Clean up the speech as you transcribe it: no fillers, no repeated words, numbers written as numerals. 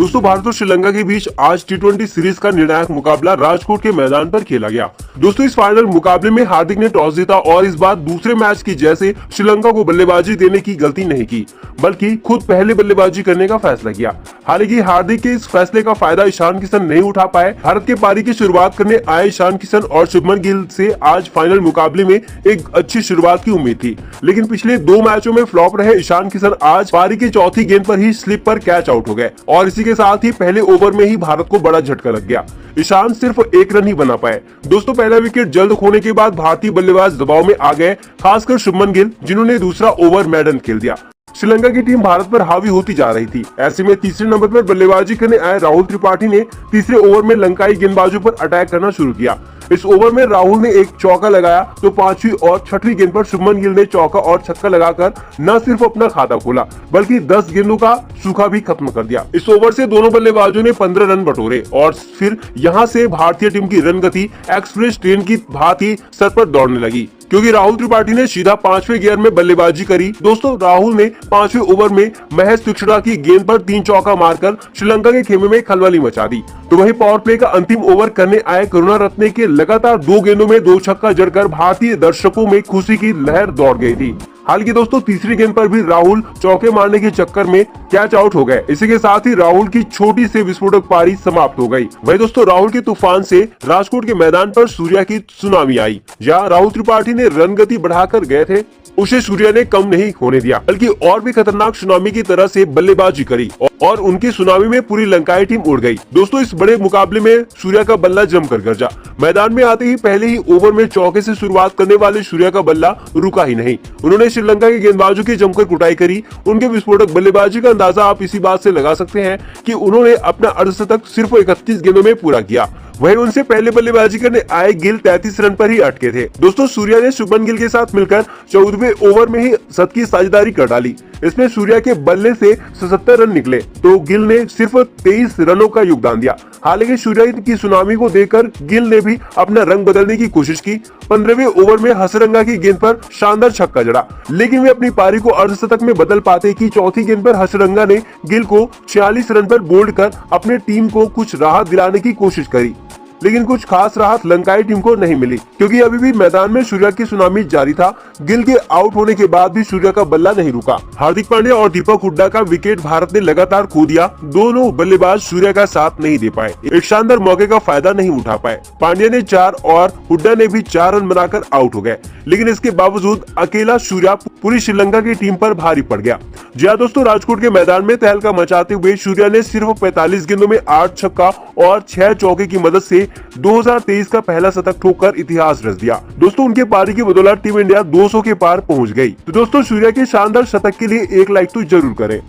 दोस्तों भारत और श्रीलंका के बीच आज टी20 सीरीज का निर्णायक मुकाबला राजकोट के मैदान पर खेला गया। दोस्तों इस फाइनल मुकाबले में हार्दिक ने टॉस जीता और इस बार दूसरे मैच की जैसे श्रीलंका को बल्लेबाजी देने की गलती नहीं की, बल्कि खुद पहले बल्लेबाजी करने का फैसला किया। हालांकि हार्दिक के इस फैसले का फायदा ईशान किशन नहीं उठा पाए। भारत के पारी की शुरुआत करने आए ईशान किशन और शुभमन गिल से आज फाइनल मुकाबले में एक अच्छी शुरुआत की उम्मीद थी, लेकिन पिछले 2 मैचों में फ्लॉप रहे ईशान किशन आज पारी की चौथी गेंद पर ही स्लिप पर कैच आउट हो गए और इसी के साथ ही पहले ओवर में ही भारत को बड़ा झटका लग गया। ईशान सिर्फ 1 रन ही बना पाए। दोस्तों पहला विकेट जल्द खोने के बाद भारतीय बल्लेबाज दबाव में आ गए, खासकर शुभमन गिल जिन्होंने दूसरा ओवर मैडन खेल दिया। श्रीलंका की टीम भारत पर हावी होती जा रही थी। ऐसे में तीसरे नंबर पर बल्लेबाजी करने आए राहुल त्रिपाठी ने तीसरे ओवर में लंकाई गेंदबाजों पर अटैक करना शुरू किया। इस ओवर में राहुल ने एक चौका लगाया तो 5वीं और 6वीं गेंद पर शुभमन गिल ने चौका और छक्का लगाकर न सिर्फ अपना खाता खोला बल्कि 10 गेंदों का सूखा भी खत्म कर दिया। इस ओवर से दोनों बल्लेबाजों ने 15 रन बटोरे और फिर यहां से भारतीय टीम की रन गति एक्सप्रेस ट्रेन की भांति सर पर दौड़ने लगी, क्योंकि राहुल त्रिपाठी ने सीधा 5वें गियर में बल्लेबाजी करी। दोस्तों राहुल ने 5वें ओवर में महज तीक्ष्णा की गेंद पर 3 चौका मारकर श्रीलंका के खेमे में खलबली मचा दी। तो वही पावर प्ले का अंतिम ओवर करने आए करुणारत्ने के लगातार 2 गेंदों में 2 छक्का जड़कर भारतीय दर्शकों में खुशी की लहर दौड़ गई थी। हालांकि दोस्तों तीसरी गेंद पर भी राहुल चौके मारने के चक्कर में कैच आउट हो गए। इसी के साथ ही राहुल की छोटी से विस्फोटक पारी समाप्त हो गई। वही दोस्तों राहुल के तूफान से राजकोट के मैदान पर सूर्या की सुनामी आई। जहां राहुल त्रिपाठी ने रन गति बढ़ाकर गए थे, उसे सूर्या ने कम नहीं होने दिया, बल्कि और भी खतरनाक सुनामी की तरह से बल्लेबाजी करी और उनकी सुनामी में पूरी लंकाई टीम उड़ गई। दोस्तों इस बड़े मुकाबले में सूर्या का बल्ला जमकर गरजा। मैदान में आते ही पहले ही ओवर में चौके से शुरुआत करने वाले सूर्या का बल्ला रुका ही नहीं। उन्होंने श्रीलंका के गेंदबाजों की जमकर कुटाई करी। उनके विस्फोटक बल्लेबाजी का अंदाजा आप इसी बात से लगा सकते हैं कि उन्होंने अपना अर्धशतक सिर्फ 31 गेंदों में पूरा किया। वहीं उनसे पहले बल्लेबाजी करने आए गिल 33 रन पर ही अटके थे। दोस्तों सूर्या ने शुभमन गिल के साथ मिलकर 14वें ओवर में ही शतक की साझेदारी कर डाली। इसमें सूर्या के बल्ले से 77 रन निकले तो गिल ने सिर्फ 23 रनों का योगदान दिया। हालांकि सूर्या की सुनामी को देखकर गिल ने भी अपना रंग बदलने की कोशिश की। 15वें ओवर में हसरंगा की गेंद पर शानदार छक्का जड़ा, लेकिन वे अपनी पारी को अर्धशतक में बदल पाते कि चौथी गेंद पर हसरंगा ने गिल को 46 रन पर बोल्ड कर अपने टीम को कुछ राहत दिलाने की कोशिश करी। लेकिन कुछ खास राहत लंकाई टीम को नहीं मिली, क्योंकि अभी भी मैदान में सूर्या की सुनामी जारी था। गिल के आउट होने के बाद भी सूर्या का बल्ला नहीं रुका। हार्दिक पांड्या और दीपक हुड्डा का विकेट भारत ने लगातार खो दिया। दोनों बल्लेबाज सूर्या का साथ नहीं दे पाए, एक शानदार मौके का फायदा नहीं उठा पाए। पांड्या ने 4 और हुड्डा ने भी 4 रन बनाकर आउट हो गए, लेकिन इसके बावजूद अकेला सूर्या पूरी श्रीलंका की टीम पर भारी पड़ गया। जी हां दोस्तों, राजकोट के मैदान में तहलका मचाते हुए सूर्या ने सिर्फ 45 गेंदों में 8 छक्का और 6 चौके की मदद से 2023 का पहला शतक ठोककर इतिहास रच दिया। दोस्तों उनके पारी की बदौलत टीम इंडिया 200 के पार पहुंच गई। तो दोस्तों सूर्या के शानदार शतक के लिए एक लाइक तो जरूर करें।